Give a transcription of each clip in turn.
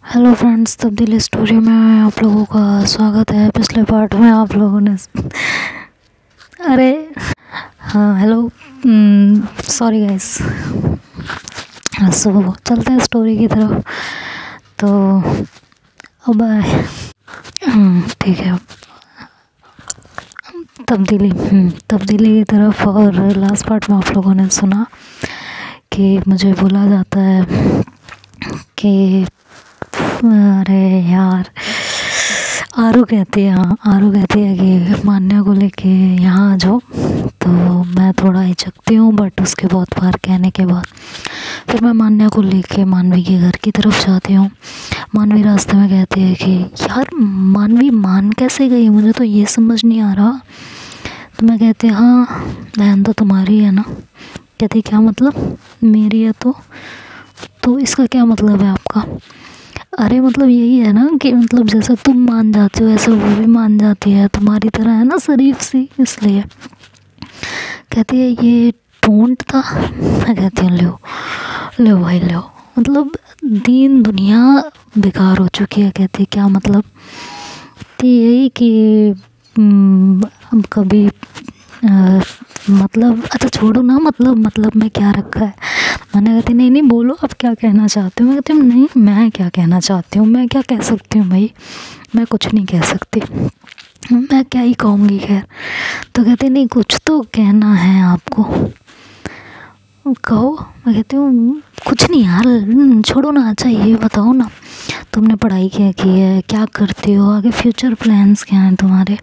Hello friends, तब्दीली story में आप लोगों का स्वागत है। पिछले पार्ट में आप लोगों ने अरे हाँ हेलो, सॉरी गाइस। सो चलते हैं स्टोरी की तरफ। तो अब ठीक है, तब्दीली की तरफ। और लास्ट पार्ट में आप लोगों ने सुना कि मुझे बोला जाता है कि अरे यार, आरू कहती है, हाँ आरू कहती है कि मान्या को लेके यहाँ आ जाओ। तो मैं थोड़ा हिचकती हूँ, बट उसके बहुत बार कहने के बाद फिर मैं मान्या को लेके मानवी के घर की तरफ जाती हूँ। मानवी रास्ते में कहती है कि यार मानवी मान कैसे गई, मुझे तो ये समझ नहीं आ रहा। तो मैं कहती हाँ बहन तो तुम्हारी है ना। कहती क्या मतलब, मेरी है तो इसका क्या मतलब है आपका? अरे मतलब यही है ना कि मतलब जैसा तुम मान जाते हो ऐसे वो भी मान जाती है, तुम्हारी तरह है ना, शरीफ सी, इसलिए। कहती है ये टोंट था। मैं कहती हूँ लो भाई लो, मतलब दीन दुनिया बेकार हो चुकी है। कहती है क्या मतलब? तो यही कि अब कभी मतलब अच्छा छोड़ो ना, मतलब में क्या रखा है। मैंने कहती नहीं बोलो आप क्या कहना चाहते हो। मैं कहती हूँ नहीं, मैं क्या कहना चाहती हूँ, मैं क्या कह सकती हूँ भाई, मैं कुछ नहीं कह सकती, मैं क्या ही कहूँगी। खैर तो कहती नहीं कुछ तो कहना है आपको, कहो। मैं कहती हूँ कुछ नहीं यार, छोड़ो ना। अच्छा ये बताओ ना, तुमने पढ़ाई क्या की है, क्या करती हो, आगे फ्यूचर प्लान्स क्या हैं तुम्हारे?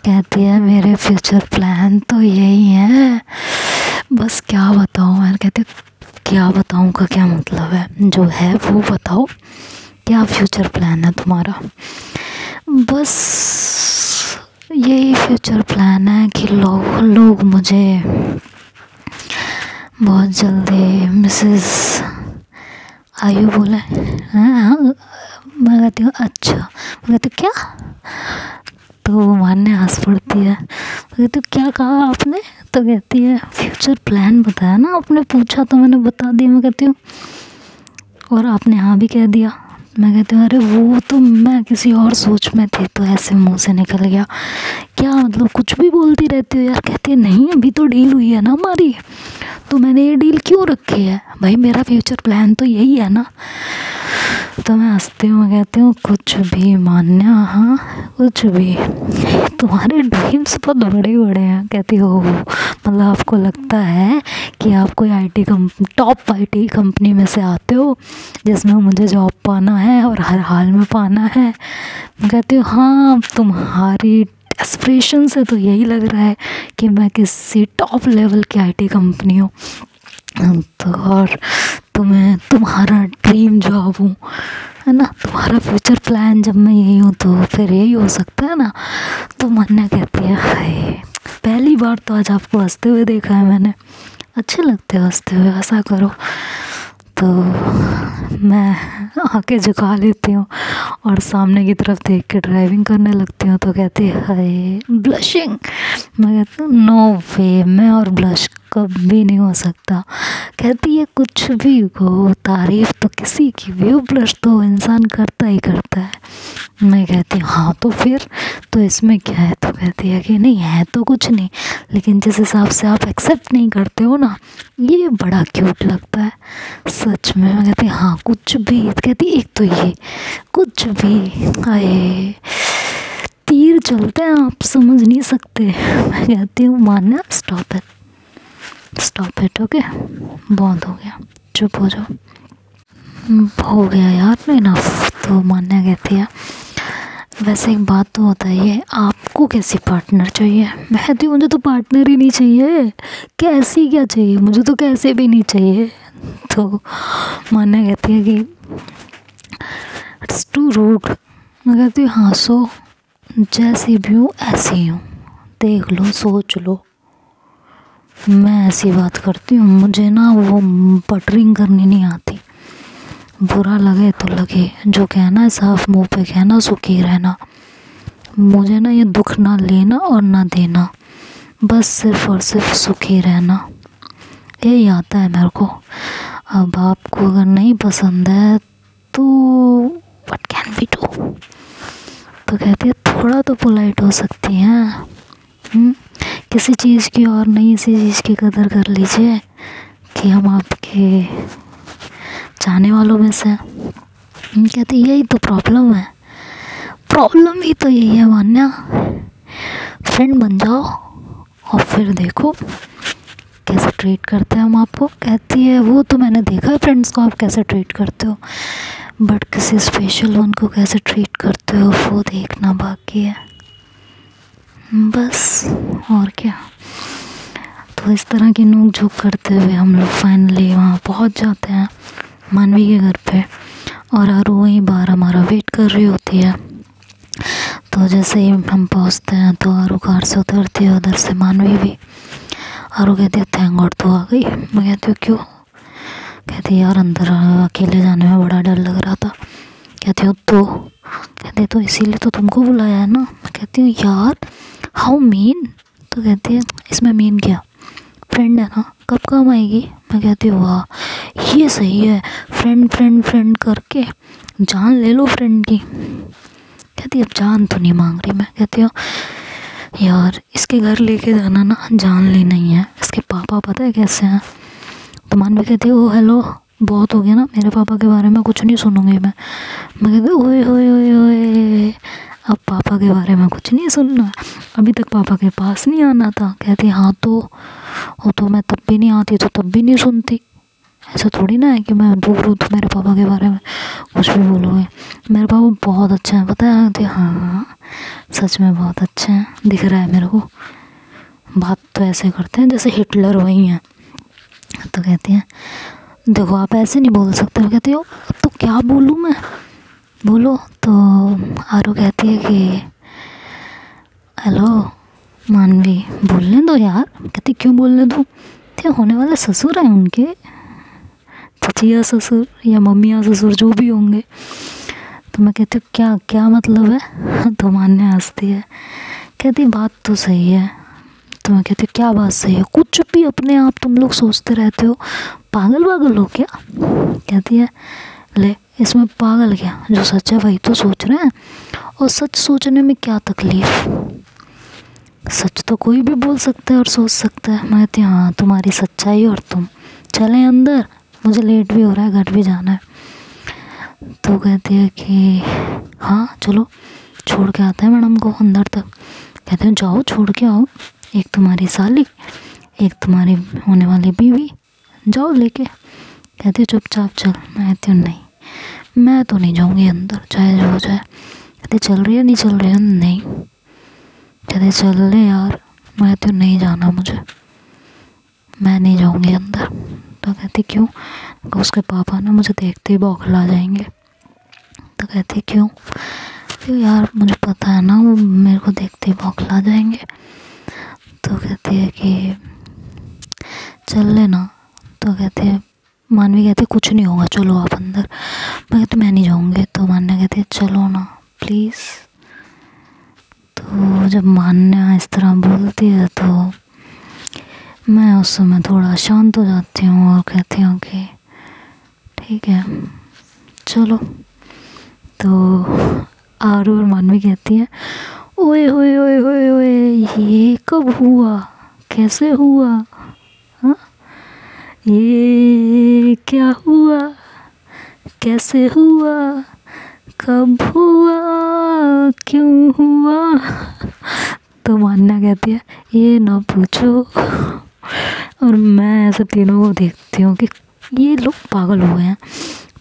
कहती है मेरे फ्यूचर प्लान तो यही है, बस क्या बताऊँ। मैं कहती क्या बताऊँ का क्या मतलब है, जो है वो बताओ, क्या फ्यूचर प्लान है तुम्हारा? बस यही फ्यूचर प्लान है कि लोग मुझे बहुत जल्दी मिसेस आयु बोले। हाँ मैं कहती हूँ अच्छा। मैं कहती हूँ क्या? तो मान्य हंस पड़ती है। मैं कहती हूँ क्या कहा आपने? तो कहती है फ्यूचर प्लान बताया ना आपने, पूछा तो मैंने बता दिया। मैं कहती हूँ और आपने हाँ भी कह दिया। मैं कहती हूँ अरे वो तो मैं किसी और सोच में थी तो ऐसे मुंह से निकल गया। क्या मतलब कुछ भी बोलती रहती हो यार। कहती है नहीं अभी तो डील हुई है ना हमारी, तो मैंने ये डील क्यों रखी है भाई, मेरा फ्यूचर प्लान तो यही है ना। तो मैं हंसती हूँ, मैं कहती हूँ कुछ भी मान्या, हाँ कुछ भी, तुम्हारे ड्रीम्स बहुत बड़े बड़े हैं। कहती हो मतलब आपको लगता है कि आप कोई टॉप आईटी कंपनी में से आते हो जिसमें मुझे जॉब पाना है और हर हाल में पाना है। मैं कहती हूँ हाँ तुम्हारी एस्पिरेशन से तो यही लग रहा है कि मैं किसी टॉप लेवल की आईटी कंपनी हूँ, तो और तुम्हारा ड्रीम जॉब हूँ, है ना, तुम्हारा फ्यूचर प्लान जब मैं यही हूँ तो फिर यही हो सकता है ना। तो मान्या कहती है हाय पहली बार तो आज आपको हंसते हुए देखा है मैंने, अच्छे लगते हो हंसते हुए, हंसा करो। तो मैं आंखें झुका लेती हूँ और सामने की तरफ देख के ड्राइविंग करने लगती हूँ। तो कहती है हाय ब्लशिंग। मैं कहती हूँ नो वे, मैं और ब्लश कभी नहीं हो सकता। कहती है कुछ भी हो, तारीफ़ तो किसी की भी हो, ब्लश तो इंसान करता ही करता है। मैं कहती हूँ हाँ तो फिर तो इसमें क्या है? तो कहती है कि नहीं है तो कुछ नहीं, लेकिन जिस हिसाब से आप एक्सेप्ट नहीं करते हो ना, ये बड़ा क्यूट लगता है सच में। मैं कहती हाँ कुछ भी। कहती एक तो ये कुछ भी, आए तीर चलते हैं आप समझ नहीं सकते। मैं कहती हूँ मान्या स्टॉप इट ओके, बहुत हो गया, चुप हो जाओ, हो गया यार इनफ। तो मान्या कहती है वैसे एक बात तो होता ही है, आपको कैसी पार्टनर चाहिए? मैं कहती हूँ मुझे तो पार्टनर ही नहीं चाहिए, कैसी क्या चाहिए, मुझे तो कैसे भी नहीं चाहिए। तो मान्या कहती है कि इट्स टू रूड। मैं कहती हूँ हाँ सो जैसी भी हूँ ऐसी ही हूँ, देख लो सोच लो, मैं ऐसी बात करती हूँ, मुझे ना वो बटरिंग करनी नहीं आती। बुरा लगे तो लगे, जो कहना है साफ मुंह पे कहना, सुखी रहना। मुझे ना ये दुख ना लेना और ना देना, बस सिर्फ और सिर्फ सुखी रहना, यही आता है मेरे को। अब आपको अगर नहीं पसंद है तो हो सकती हैं। किसी चीज़ की और नहीं, इसी चीज़ की कदर कर लीजिए कि हम आपके चाहने वालों में से। कहते यही तो प्रॉब्लम है, प्रॉब्लम ही तो यही है मान्या। फ्रेंड बन जाओ और फिर देखो कैसे ट्रीट करते हैं हम आपको। कहती है वो तो मैंने देखा है फ्रेंड्स को आप कैसे ट्रीट करते हो, बट किसी स्पेशल वन को कैसे ट्रीट करते हो वो देखना बाकी है बस, और क्या। तो इस तरह की नोक झोंक करते हुए हम लोग फाइनली वहाँ पहुँच जाते हैं मानवी के घर पे, और आरू वहीं बाहर हमारा वेट कर रही होती है। तो जैसे ही हम पहुँचते हैं तो आरू कार से उतरती है, उधर से मानवी भी। आरू कहती है थैंक गॉड तो आ गई। मैं कहती हूँ क्यों? कहती यार अंदर अकेले जाने में बड़ा डर लग रहा था। कहती हूँ तो? कहती तो इसीलिए तो तुमको बुलाया है ना। मैं कहती हूँ यार हाउ मीन। तो कहती है इसमें मीन क्या, फ्रेंड है ना, कब काम आएगी। मैं कहती हूँ वाह ये सही है, फ्रेंड फ्रेंड फ्रेंड करके जान ले लो फ्रेंड की। कहती अब जान तो नहीं मांग रही। मैं कहती हूँ यार इसके घर लेके जाना ना जान ली नहीं है, इसके पापा पता है कैसे हैं। तो मानवी कहती है ओ हेलो बहुत हो गया ना, मेरे पापा के बारे में कुछ नहीं सुनूंगी मैं। मैं कहती हूँ ओए ओए ओए ओए, अब पापा के बारे में कुछ नहीं सुनना, अभी तक पापा के पास नहीं आना था। कहती हाँ तो वो तो मैं तब भी नहीं आती तो तब भी नहीं सुनती, ऐसा थोड़ी ना है कि मैं दूर हूँ तो मेरे पापा के बारे में कुछ भी बोलोगे। मेरे पापा बहुत अच्छे हैं पता है। कहती हाँ सच में बहुत अच्छे हैं, दिख रहा है मेरे को, बात तो ऐसे करते हैं जैसे हिटलर वही हैं। तो कहती हैं देखो आप ऐसे नहीं बोल सकते। मैं कहती हूँ तो क्या बोलूँ मैं, बोलो। तो आरू कहती है कि हेलो मानवी बोलने दो यार। कहती क्यों बोलने दो, तो होने वाले ससुर हैं उनके, चचिया ससुर या मम्मिया ससुर जो भी होंगे। तो मैं कहती हूँ क्या क्या मतलब है। तो मान्य हंसती है, कहती बात तो सही है। तो मैं कहती हूँ क्या बात सही है, कुछ भी अपने आप तुम लोग सोचते रहते हो, पागल पागल हो क्या। कहती है ले इसमें पागल क्या, जो सच है वही तो सोच रहे हैं, और सच सोचने में क्या तकलीफ, सच तो कोई भी बोल सकता है और सोच सकता है। मैं कहती हाँ तुम्हारी सच्चाई, और तुम चलें अंदर, मुझे लेट भी हो रहा है, घर भी जाना है। तो कहती है कि हाँ चलो छोड़ के आते हैं मैडम को अंदर तक। कहते हैं जाओ छोड़ के आओ, एक तुम्हारी साली एक तुम्हारी होने वाली बीवी, जाओ लेके। कहती चुपचाप चल। मैं कहती हूँ नहीं मैं तो नहीं जाऊँगी अंदर चाहे जो हो जाए। कहती चल रही है नहीं चल रही है, नहीं। कहते चल ले यार। मैं कहती हूँ नहीं जाना मुझे, मैं नहीं जाऊँगी अंदर। तो कहती क्यों, उसके पापा ना मुझे देखते ही बौखला जाएंगे। तो कहती क्यों, क्यों यार मुझे पता है ना वो मेरे को देखते ही बौखला जाएंगे। तो कहती है कि चल लेना। तो कहती है मानवी कहती है कुछ नहीं होगा चलो आप अंदर। मैं कहती मैं नहीं जाऊँगी। तो मान्या कहती है चलो ना प्लीज़। तो जब मान्या इस तरह बोलती है तो मैं उस समय थोड़ा शांत हो जाती हूँ और कहती हूँ कि ठीक है चलो। तो आरू और मानवी कहती है ओए ओए ओए ओए ओए ये कब हुआ, कैसे हुआ, हाँ ये क्या हुआ, कैसे हुआ, कब हुआ, क्यों हुआ। तो मान्या कहती है ये ना पूछो। और मैं ऐसे तीनों को देखती हूँ कि ये लोग पागल हो गए हैं।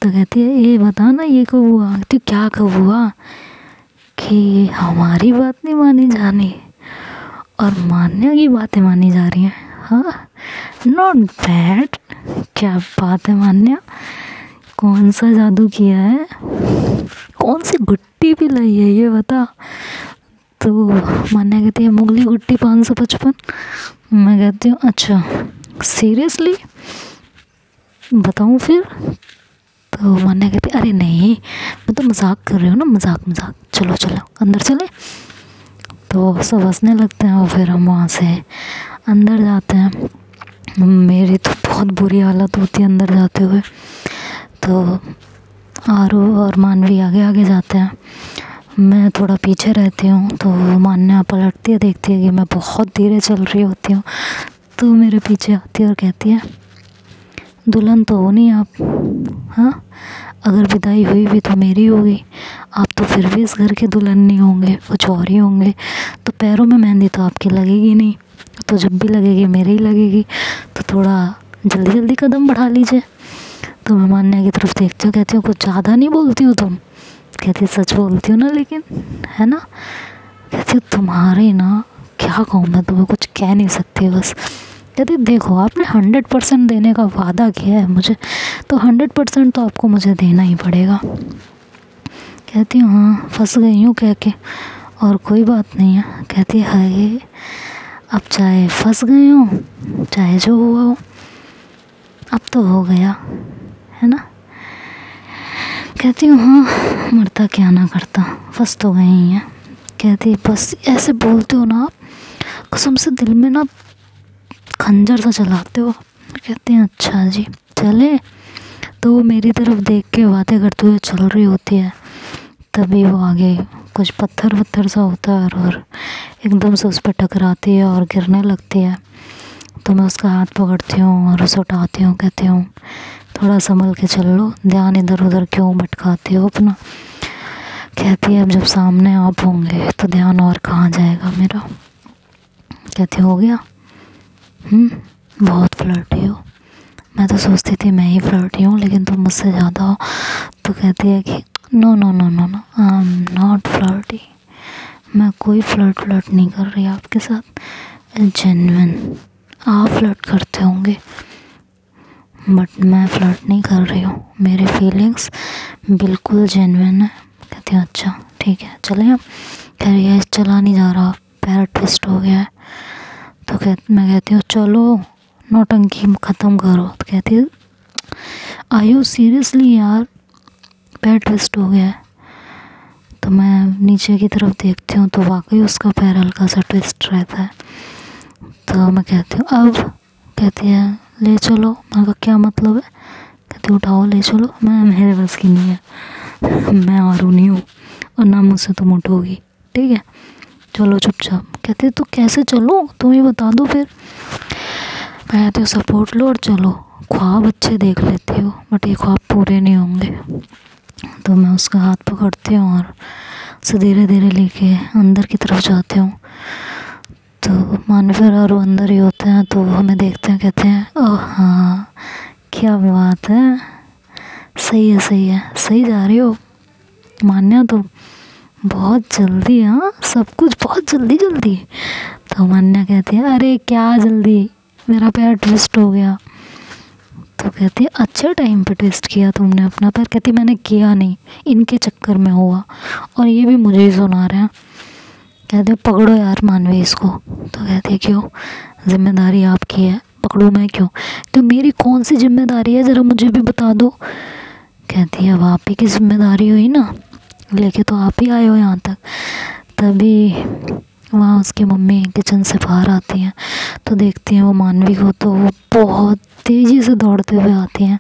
तो कहती है ये बता ना ये कब हुआ। तो क्या कब हुआ कि हमारी बात नहीं मानी जानी और मान्या की बातें मानी जा रही हैं। हाँ नॉट बैड, क्या बात है मान्या, कौन सा जादू किया है, कौन सी गुट्टी पिलाई है ये बता। तो मान्या कहती है मुगली गुट्टी 555। मैं कहती हूँ अच्छा सीरियसली बताऊँ फिर। तो मान्या कहती अरे नहीं मैं तो मजाक कर रही हूँ ना, मजाक मजाक, चलो चलो अंदर चले। तो सब हंसने लगते हैं और फिर हम वहाँ से अंदर जाते हैं। मेरी तो बहुत बुरी हालत होती है अंदर जाते हुए। तो आरू और मानवी आगे आगे जाते हैं मैं थोड़ा पीछे रहती हूँ तो मान्या पलटती है, देखती है कि मैं बहुत धीरे चल रही होती हूँ, तो मेरे पीछे आती है और कहती है दुल्हन तो हो नहीं आप, हाँ अगर विदाई हुई भी तो मेरी होगी, आप तो फिर भी इस घर के दुल्हन नहीं होंगे, कुछ और ही होंगे, तो पैरों में मेहंदी तो आपकी लगेगी नहीं, तो जब भी लगेगी मेरी ही लगेगी, तो थोड़ा जल्दी जल्दी कदम बढ़ा लीजिए। तो मैं मान्या की तरफ देखती हूँ, कहती हूँ कुछ ज़्यादा नहीं बोलती हो तुम? कहती सच बोलती हूँ ना, लेकिन है ना। कहती हूँ तुम्हारे ना क्या कहूँ मैं, तुम्हें कुछ कह नहीं सकती बस। कहती देखो आपने 100% देने का वादा किया है मुझे, तो 100% तो आपको मुझे देना ही पड़ेगा। कहती हूँ हाँ फंस गई हूँ कह के, और कोई बात नहीं है। कहती हाय अब चाहे फंस गई हूँ चाहे जो हुआ हो, अब तो हो गया है ना। कहती हूँ हाँ मरता क्या ना करता, फंस तो गई हैं। कहती बस ऐसे बोलते हो ना आप, कसम से दिल में ना खंजर सा चलाते हो। कहते हैं अच्छा जी चले। तो वो मेरी तरफ देख के बातें करते हुए चल रही होती है, तभी वो आगे कुछ पत्थर वत्थर सा होता है और एकदम से उस पर टकराती है और गिरने लगती है। तो मैं उसका हाथ पकड़ती हूँ और उसे उठाती हूँ, कहती हूँ थोड़ा संभल के चल लो, ध्यान इधर उधर क्यों भटकाती हो अपना। कहती है अब जब सामने आप होंगे तो ध्यान और कहाँ जाएगा मेरा। कहती हो गया बहुत फ्लर्टी हो। मैं तो सोचती थी मैं ही फ्लर्टी हूँ, लेकिन तुम मुझसे ज़्यादा हो। तो कहती है कि no no no no no I am not flirty, मैं कोई फ्लर्ट नहीं कर रही आपके साथ, जेन्युइन। आप फ्लर्ट करते होंगे बट मैं फ्लर्ट नहीं कर रही हूँ, मेरी फीलिंग्स बिल्कुल जेन्युइन है। कहती है अच्छा ठीक है चले अब। कह रही है चला नहीं जा रहा, पैर ट्विस्ट हो गया है। तो मैं कहती हूँ चलो नौटंकी ख़त्म करो। तो कहती है आर यू सीरियसली यार, पैर ट्विस्ट हो गया है। तो मैं नीचे की तरफ देखती हूँ तो वाकई उसका पैर हल्का सा ट्विस्ट रहता है। तो मैं कहती हूँ अब। कहती है ले चलो। मैं कहा क्या मतलब है? कहती उठाओ ले चलो। मेरे बस की नहीं है, मैं आरू नहीं हूँ और ना मुझसे तुम उठोगी, ठीक है चलो चुपचाप। कहते तो कैसे चलो तुम ही बता दो फिर। मैं कहती हूँ सपोर्ट लो और चलो, ख्वाब अच्छे देख लेती हो बट ये ख्वाब पूरे नहीं होंगे। तो मैं उसका हाथ पकड़ती हूँ और उसे धीरे धीरे लेके अंदर की तरफ जाती हूँ। तो मानवी और आरू अंदर ही होते हैं, तो हमें देखते हैं, कहते हैं ओह हाँ क्या बात है, सही है सही है, सही जा रही हो मान्या तुम, बहुत जल्दी, हाँ सब कुछ बहुत जल्दी जल्दी। तो मान्या कहती है अरे क्या जल्दी, मेरा पैर ट्विस्ट हो गया। तो कहती है अच्छे टाइम पे ट्विस्ट किया तुमने अपना पैर। कहती मैंने किया नहीं, इनके चक्कर में हुआ और ये भी मुझे ही सुना रहे हैं। कहते पकड़ो यार मानवी इसको। तो कहती है क्यों, जिम्मेदारी आपकी है, पकड़ूँ मैं क्यों? तो मेरी कौन सी जिम्मेदारी है, ज़रा मुझे भी बता दो। कहती है अब आप ही की जिम्मेदारी हुई ना, लेके तो आप ही आए हो यहाँ तक। तभी वहाँ उसकी मम्मी किचन से बाहर आती हैं, तो देखती हैं वो मानवी को, तो वो बहुत तेज़ी से दौड़ते हुए आती हैं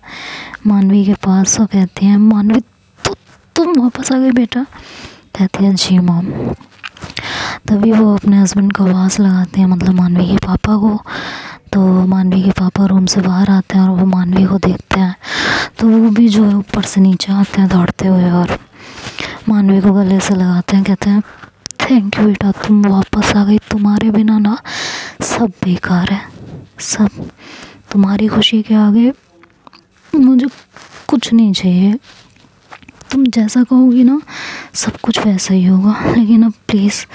मानवी के पास। और कहती हैं मानवी तो तुम वापस आ गई बेटा? कहती है जी मॉम। तभी वो अपने हस्बैंड को आवाज़ लगाते हैं, मतलब मानवी के पापा को। तो मानवी के पापा रूम से बाहर आते हैं और वो मानवी को देखते हैं, तो वो भी जो है ऊपर से नीचे आते हैं दौड़ते हुए और मानवी को गले से लगाते हैं। कहते हैं थैंक यू बेटा, तुम वापस आ गई, तुम्हारे बिना ना सब बेकार है, सब तुम्हारी खुशी के आगे मुझे कुछ नहीं चाहिए। तुम जैसा कहोगी ना सब कुछ वैसा ही होगा, लेकिन अब प्लीज़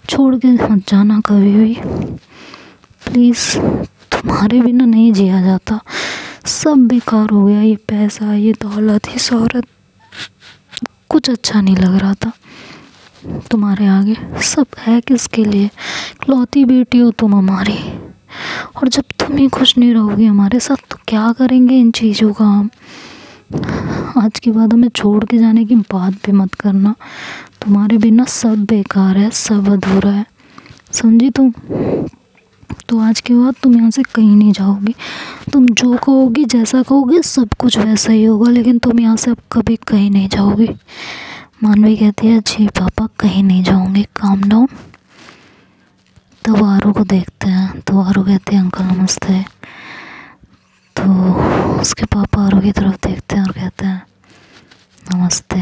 छोड़ के मत जाना कभी भी, प्लीज़। तुम्हारे बिना नहीं जिया जाता, सब बेकार हो गया, ये पैसा ये दौलत ये शोहरत कुछ अच्छा नहीं लग रहा था तुम्हारे आगे। सब है किसके लिए, इकलौती बेटी हो तुम हमारी, और जब तुम ही खुश नहीं रहोगी हमारे साथ तो क्या करेंगे इन चीज़ों का हम। आज के बाद हमें छोड़ के जाने की बात भी मत करना, तुम्हारे बिना सब बेकार है, सब अधूरा है, समझी तुम? तो आज के बाद तुम यहाँ से कहीं नहीं जाओगी, तुम जो कहोगी जैसा कहोगे सब कुछ वैसा ही होगा, लेकिन तुम यहाँ से अब कभी कहीं नहीं जाओगी। मानवी कहती है जी पापा कहीं नहीं जाऊँगी, काम डाउन। तो वो आरू को देखते हैं, तो आरू कहते हैं अंकल नमस्ते। तो उसके पापा आरू की तरफ देखते हैं और कहते हैं नमस्ते।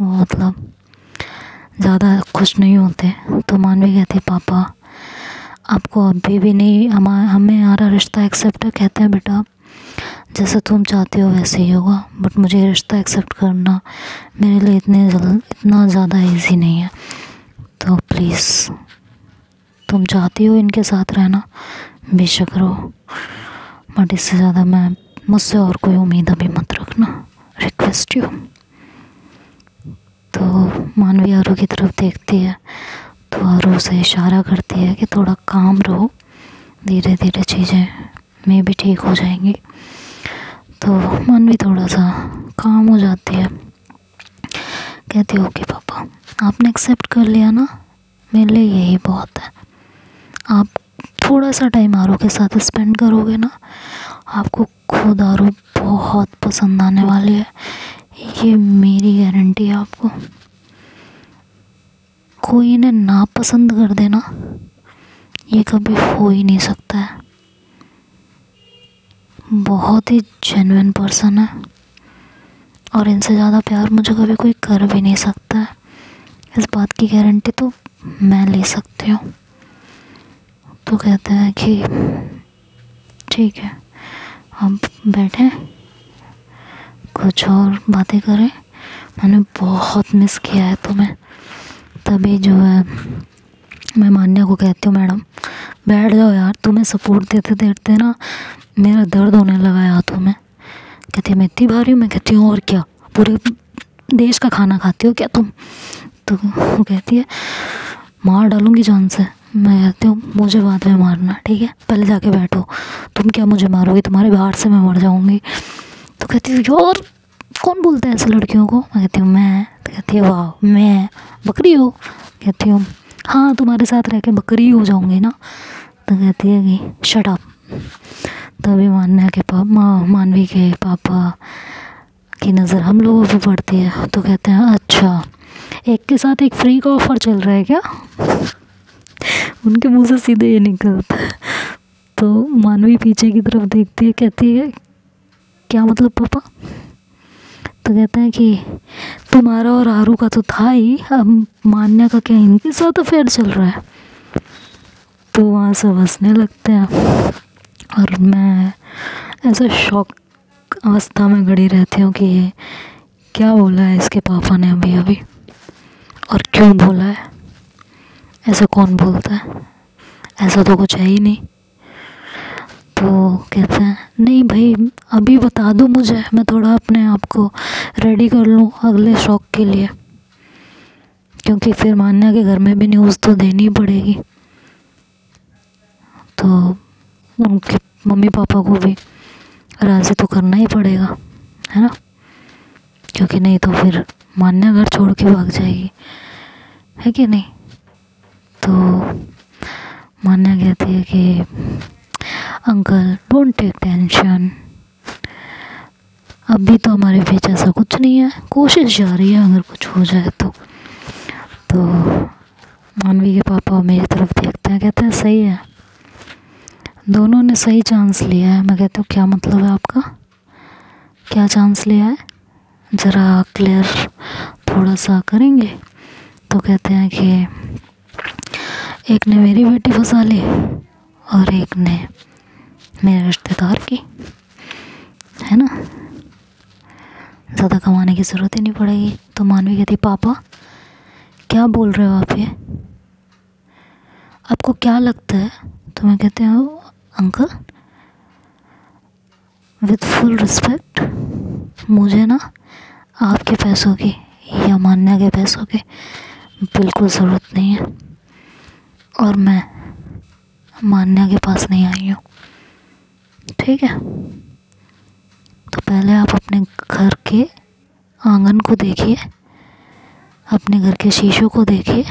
वो मतलब ज़्यादा खुश नहीं होते। तो मानवी कहती है पापा आपको अभी भी नहीं हमें हमारा रिश्ता एक्सेप्ट है? कहते हैं बेटा जैसे तुम चाहते हो वैसे ही होगा, बट मुझे रिश्ता एक्सेप्ट करना मेरे लिए इतना ज़्यादा इजी नहीं है। तो प्लीज़ तुम चाहती हो इनके साथ रहना, बेशक रहो, बट इससे ज़्यादा मुझसे और कोई उम्मीद अभी मत रखना, रिक्वेस्ट यू। तो मानवी आरू की तरफ देखती है, तो आरू से इशारा करती है कि थोड़ा काम रहो, धीरे धीरे चीज़ें में भी ठीक हो जाएंगी। तो मानवी थोड़ा सा काम हो जाती है, कहती है ओके पापा आपने एक्सेप्ट कर लिया ना, मेरे लिए यही बहुत है। आप थोड़ा सा टाइम आरू के साथ स्पेंड करोगे ना, आपको खुद आरू बहुत पसंद आने वाली है, ये मेरी गारंटी है आपको। कोई इन्हें नापसंद कर देना ये कभी हो ही नहीं सकता है। बहुत ही जेन्युइन पर्सन है और इनसे ज़्यादा प्यार मुझे कभी कोई कर भी नहीं सकता है, इस बात की गारंटी तो मैं ले सकती हूँ। तो कहते हैं कि ठीक है अब बैठें कुछ और बातें करें, मैंने बहुत मिस किया है तुम्हें। तभी जो है मैं मान्या को कहती हूँ मैडम बैठ जाओ यार, तुम्हें सपोर्ट देते देते ना मेरा दर्द होने लगा है हाथों में। कहती है मैं इतनी भारी हूँ? मैं कहती हूँ और क्या, पूरे देश का खाना खाती हो क्या तुम? तो वो कहती है मार डालूँगी जान से। मैं कहती हूँ मुझे बाद में मारना, ठीक है पहले जाके बैठो। तुम क्या मुझे मारोगी? तुम्हारे बाहर से मैं मर जाऊँगी। तो कहती हूँ यार कौन बोलता है ऐसे लड़कियों को? मैं कहती हूँ मैं। तो कहती है वाह मैं बकरी हो? कहती हूँ हाँ तुम्हारे साथ रह के बकरी हो जाऊँगी ना। तो कहती है कि शट अप। तभी मानवी के पापा की नज़र हम लोगों पे पड़ती है, तो कहते हैं अच्छा एक के साथ एक फ्री का ऑफ़र चल रहा है क्या? उनके मुंह से सीधे ये निकलता है। तो मानवी पीछे की तरफ देखती है, कहती है क्या मतलब पापा? तो कहते हैं कि तुम्हारा और आरू का तो था ही, अब मान्या का क्या इनके साथ अफेयर चल रहा है? तो वहाँ से हंसने लगते हैं और मैं ऐसे शॉक अवस्था में खड़ी रहती हूँ कि ये क्या बोला है इसके पापा ने अभी अभी, और क्यों बोला है? ऐसा कौन बोलता है? ऐसा तो कुछ है ही नहीं। तो कहते हैं नहीं भाई अभी बता दो मुझे, मैं थोड़ा अपने आप को रेडी कर लूँ अगले शॉक के लिए, क्योंकि फिर मान्या के घर में भी न्यूज़ तो देनी पड़ेगी। तो उनके मम्मी पापा को भी राज़ी तो करना ही पड़ेगा, है ना, क्योंकि नहीं तो फिर मान्या घर छोड़ के भाग जाएगी, है कि नहीं। तो मान्या कहती है कि अंकल डोंट टेक टेंशन, अभी तो हमारे बीच ऐसा कुछ नहीं है, कोशिश जारी है अगर कुछ हो जाए तो मानवी के पापा मेरी तरफ देखते हैं, कहते हैं सही है, दोनों ने सही चांस लिया है। मैं कहती हूँ क्या मतलब है आपका, क्या चांस लिया है, ज़रा क्लियर थोड़ा सा करेंगे? तो कहते हैं कि एक ने मेरी बेटी फंसा ली और एक ने मेरे रिश्तेदार की, है ना, ज़्यादा कमाने की ज़रूरत ही नहीं पड़ेगी। तो मानवी कहती पापा क्या बोल रहे हो आप, ये आपको क्या लगता है? तो मैं कहती हूँ अंकल विद फुल रिस्पेक्ट, मुझे ना आपके पैसों की या मान्या के पैसों की बिल्कुल ज़रूरत नहीं है, और मैं मान्या के पास नहीं आई हूँ, ठीक है। तो पहले आप अपने घर के आंगन को देखिए, अपने घर के शीशों को देखिए,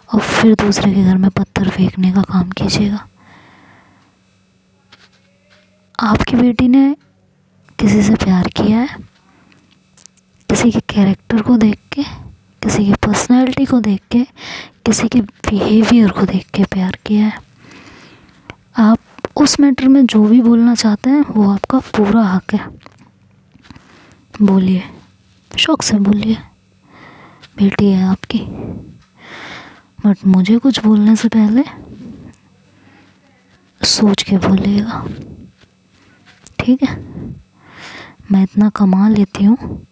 और फिर दूसरे के घर में पत्थर फेंकने का काम कीजिएगा। आपकी बेटी ने किसी से प्यार किया है, किसी के कैरेक्टर को देख के, किसी की पर्सनैलिटी को देख के, किसी के बिहेवियर को देख के प्यार किया है। आप उस मैटर में जो भी बोलना चाहते हैं वो आपका पूरा हक है, बोलिए, शौक से बोलिए, बेटी है आपकी। बट मुझे कुछ बोलने से पहले सोच के बोलिएगा, ठीक है? मैं इतना कमा लेती हूँ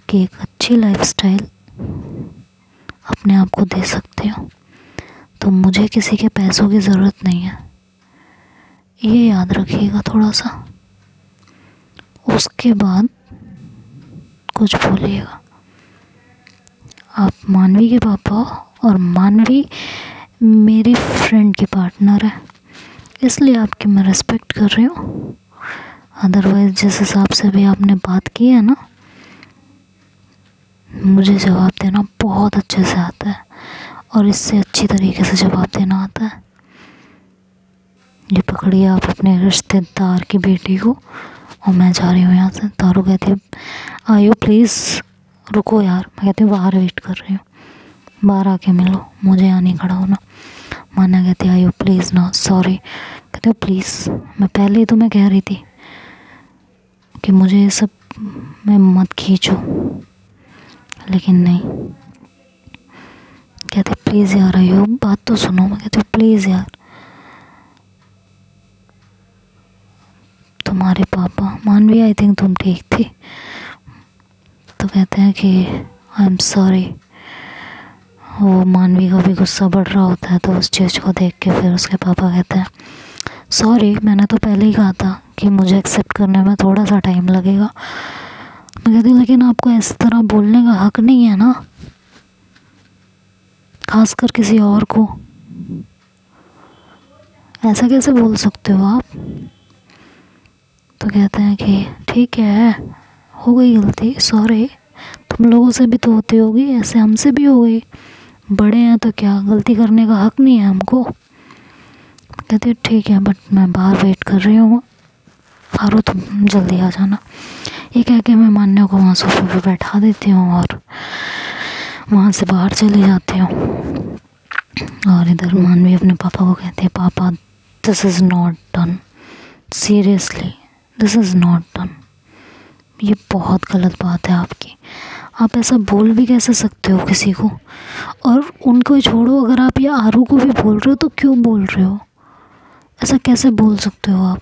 कि एक अच्छी लाइफस्टाइल अपने आप को दे सकती हूँ, तो मुझे किसी के पैसों की ज़रूरत नहीं है, ये याद रखिएगा थोड़ा सा। उसके बाद कुछ बोलिएगा। आप मानवी के पापा हो और मानवी मेरी फ्रेंड की पार्टनर है, इसलिए आपकी मैं रिस्पेक्ट कर रही हूँ। अदरवाइज़ जिस हिसाब से भी आपने बात की है ना, मुझे जवाब देना बहुत अच्छे से आता है और इससे अच्छी तरीके से जवाब देना आता है। ये पकड़िए आप अपने रिश्तेदार की बेटी को, और मैं जा रही हूँ यहाँ से। तारू कहती है आयो प्लीज़ रुको यार। मैं कहती हूँ बाहर वेट कर रही हूँ, बाहर आके मिलो, मुझे यहाँ नहीं खड़ा होना। माना कहती है आयो प्लीज़ ना, सॉरी। कहती हूँ प्लीज़, मैं पहले ही तुम्हें कह रही थी कि मुझे ये सब में मत खींचो, लेकिन नहीं। कहते प्लीज़ यार आयो, बात तो सुनो। मैं कहती हूँ प्लीज़ यार। तुम्हारे पापा, मानवी आई थिंक तुम ठीक थी, तो कहते हैं कि आई एम सॉरी। वो मानवी का भी गुस्सा बढ़ रहा होता है, तो उस चीज़ को देख के फिर उसके पापा कहते हैं सॉरी, मैंने तो पहले ही कहा था कि मुझे एक्सेप्ट करने में थोड़ा सा टाइम लगेगा। मैं कहती हूँ लेकिन आपको इस तरह बोलने का हक नहीं है ना, खासकर किसी और को। ऐसा कैसे बोल सकते हो आप? तो कहते हैं कि ठीक है, हो गई गलती, सॉरी। तुम लोगों से भी तो होती होगी, ऐसे हमसे भी हो गई, बड़े हैं तो क्या, गलती करने का हक नहीं है हमको? कहते ठीक है, बट मैं बाहर वेट कर रही हूँ, आरो तुम जल्दी आ जाना। ये कह के मैं मान्या को वहाँ सोफे पे बैठा देती हूँ और वहाँ से बाहर चली जाती हूँ। और इधर मानवी अपने पापा को कहती है पापा this is not done, seriously this is not done. ये बहुत गलत बात है आपकी, आप ऐसा बोल भी कैसे सकते हो किसी को? और उनको छोड़ो, अगर आप ये आरू को भी बोल रहे हो तो क्यों बोल रहे हो? ऐसा कैसे बोल सकते हो आप?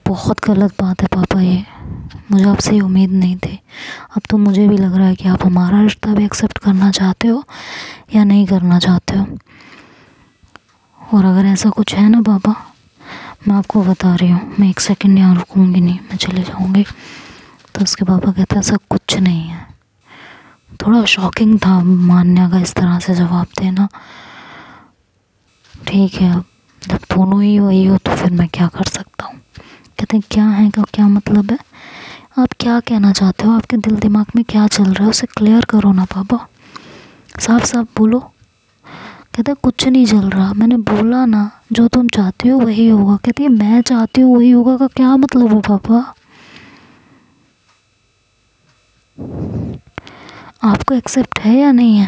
बहुत गलत बात है पापा, ये मुझे आपसे ये उम्मीद नहीं थी। अब तो मुझे भी लग रहा है कि आप हमारा रिश्ता भी एक्सेप्ट करना चाहते हो या नहीं करना चाहते हो। और अगर ऐसा कुछ है ना पापा, मैं आपको बता रही हूँ, मैं एक सेकंड यहाँ रुकूँगी नहीं, मैं चले जाऊँगी। तो उसके पापा कहते हैं ऐसा कुछ नहीं है। थोड़ा शॉकिंग था मान्या का इस तरह से जवाब देना। ठीक है, अब जब दोनों ही वही हो तो फिर मैं क्या कर सकता हूँ? कहते हैं क्या है का क्या मतलब है? आप क्या कहना चाहते हो? आपके दिल दिमाग में क्या चल रहा है उसे क्लियर करो ना पापा, साफ साफ बोलो। कहते हैं कुछ नहीं चल रहा, मैंने बोला ना जो तुम चाहती हो वही होगा। कहती है मैं चाहती हूँ वही होगा का क्या मतलब है पापा? आपको एक्सेप्ट है या नहीं है?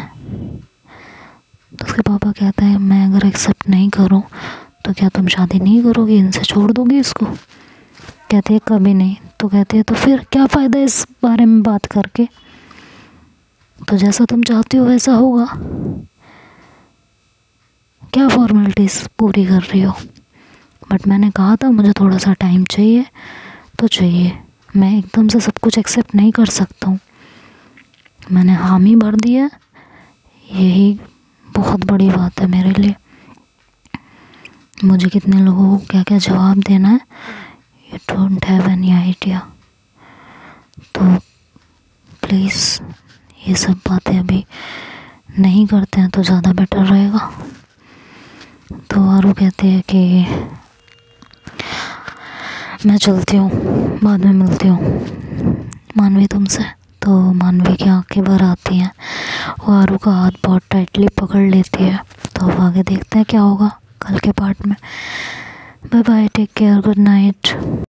तो उसके पापा कहते हैं मैं अगर एक्सेप्ट नहीं करूँ तो क्या तुम शादी नहीं करोगी, इनसे छोड़ दोगी इसको? कहते हैं कभी नहीं। तो कहते हैं तो फिर क्या फ़ायदा इस बारे में बात करके? तो जैसा तुम चाहती हो वैसा होगा, क्या फॉर्मेलिटीज़ पूरी कर रही हो? बट मैंने कहा था मुझे थोड़ा सा टाइम चाहिए तो चाहिए, मैं एकदम से सब कुछ एक्सेप्ट नहीं कर सकता हूँ। मैंने हामी भर दिया, यही बहुत बड़ी बात है मेरे लिए। मुझे कितने लोगों को क्या क्या जवाब देना है, you don't have any idea. तो प्लीज़ ये सब बातें अभी नहीं करते हैं तो ज़्यादा बेटर रहेगा। तो आरू कहती है कि मैं चलती हूँ, बाद में मिलती हूँ मानवी तुमसे। तो मानवी की आंखें भर आती हैं, वो आरू का हाथ बहुत टाइटली पकड़ लेती है। तो अब आगे देखते हैं क्या होगा कल के पार्ट में। Bye bye, take care, good night.